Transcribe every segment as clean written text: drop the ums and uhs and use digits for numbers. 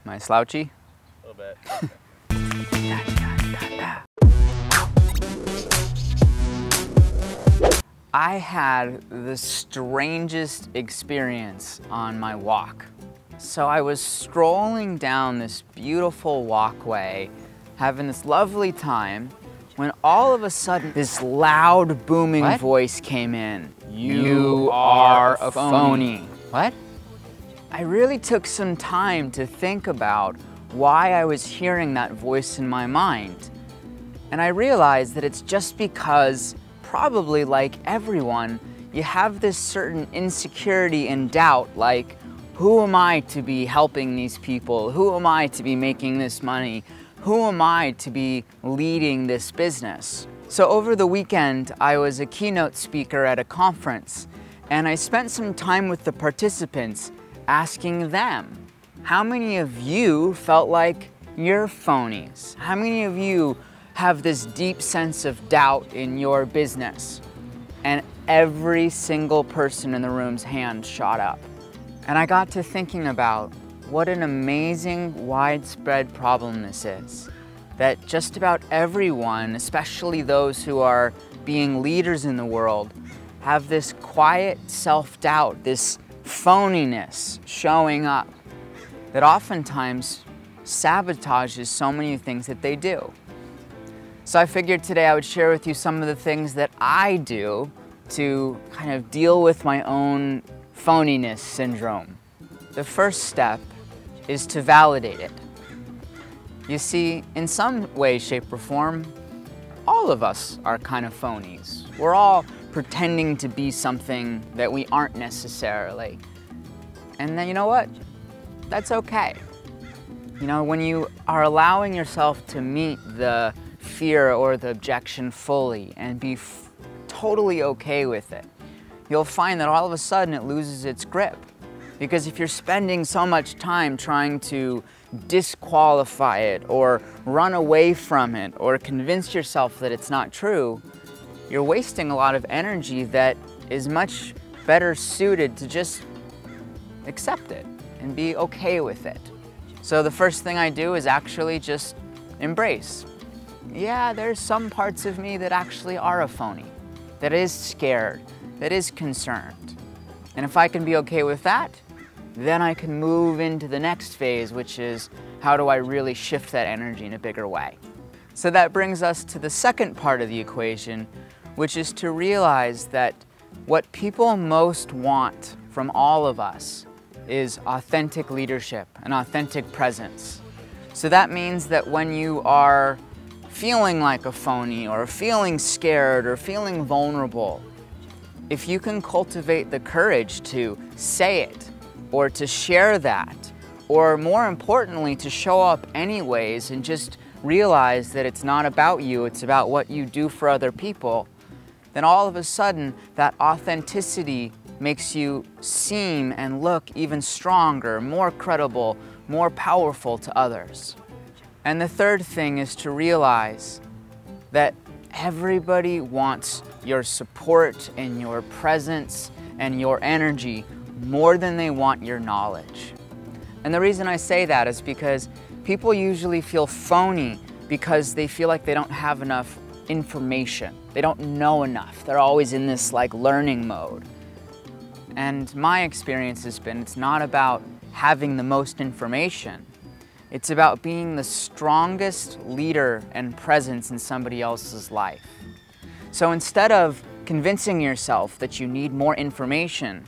Am I slouchy? A little bit. I had the strangest experience on my walk. So I was strolling down this beautiful walkway, having this lovely time, when all of a sudden this loud booming voice came in. You are a phony. What? I really took some time to think about why I was hearing that voice in my mind. And I realized that it's just because, probably like everyone, you have this certain insecurity and doubt, like, who am I to be helping these people? Who am I to be making this money? Who am I to be leading this business? So over the weekend, I was a keynote speaker at a conference, and I spent some time with the participants asking them, how many of you felt like you're phonies? How many of you have this deep sense of doubt in your business? And every single person in the room's hand shot up. And I got to thinking about what an amazing, widespread problem this is. That just about everyone, especially those who are being leaders in the world, have this quiet self-doubt, this phoniness showing up that oftentimes sabotages so many things that they do. So I figured today I would share with you some of the things that I do to kind of deal with my own phoniness syndrome. The first step is to validate it. You see, in some way, shape, or form, all of us are kind of phonies. We're all pretending to be something that we aren't necessarily. And then you know what? That's okay. You know, when you are allowing yourself to meet the fear or the objection fully and be totally okay with it, you'll find that all of a sudden it loses its grip. Because if you're spending so much time trying to disqualify it or run away from it or convince yourself that it's not true, you're wasting a lot of energy that is much better suited to just accept it and be okay with it. So the first thing I do is actually just embrace. Yeah, there's some parts of me that actually are a phony, that is scared, that is concerned. And if I can be okay with that, then I can move into the next phase, which is how do I really shift that energy in a bigger way? So that brings us to the second part of the equation, which is to realize that what people most want from all of us is authentic leadership, an authentic presence. So that means that when you are feeling like a phony or feeling scared or feeling vulnerable, if you can cultivate the courage to say it or to share that, or more importantly, to show up anyways and just realize that it's not about you, it's about what you do for other people, then all of a sudden that authenticity makes you seem and look even stronger, more credible, more powerful to others. And the third thing is to realize that everybody wants your support and your presence and your energy more than they want your knowledge. And the reason I say that is because people usually feel phony because they feel like they don't have enough information. They don't know enough. They're always in this like learning mode. And my experience has been it's not about having the most information. It's about being the strongest leader and presence in somebody else's life. So instead of convincing yourself that you need more information,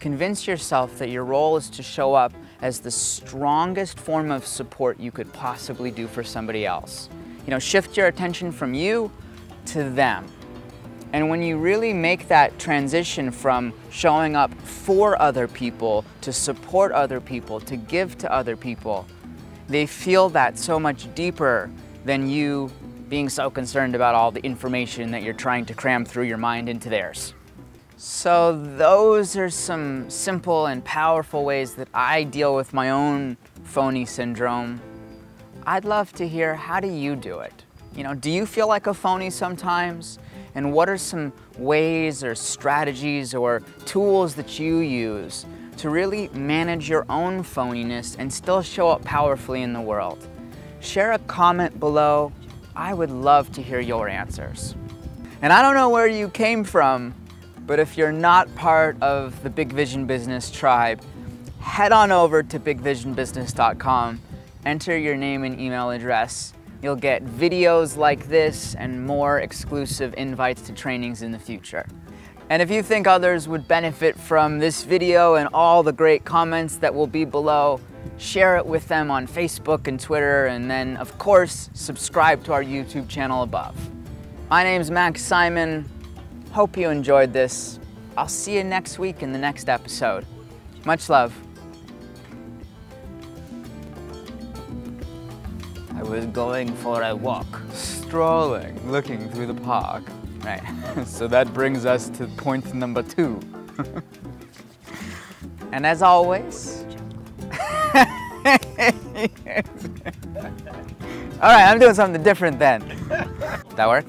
convince yourself that your role is to show up as the strongest form of support you could possibly do for somebody else. You know, shift your attention from you to them. And when you really make that transition from showing up for other people, to support other people, to give to other people, they feel that so much deeper than you being so concerned about all the information that you're trying to cram through your mind into theirs. So those are some simple and powerful ways that I deal with my own phony syndrome. I'd love to hear, how do you do it? You know, do you feel like a phony sometimes? And what are some ways or strategies or tools that you use to really manage your own phoniness and still show up powerfully in the world? Share a comment below. I would love to hear your answers. And I don't know where you came from, but if you're not part of the Big Vision Business tribe, head on over to bigvisionbusiness.com, enter your name and email address. You'll get videos like this and more exclusive invites to trainings in the future. And if you think others would benefit from this video and all the great comments that will be below, share it with them on Facebook and Twitter, and then, of course, subscribe to our YouTube channel above. My name's Max Simon. Hope you enjoyed this. I'll see you next week in the next episode. Much love. I was going for a walk, strolling, looking through the park. Right, so that brings us to point number 2. And as always, all right, I'm doing something different then. That work?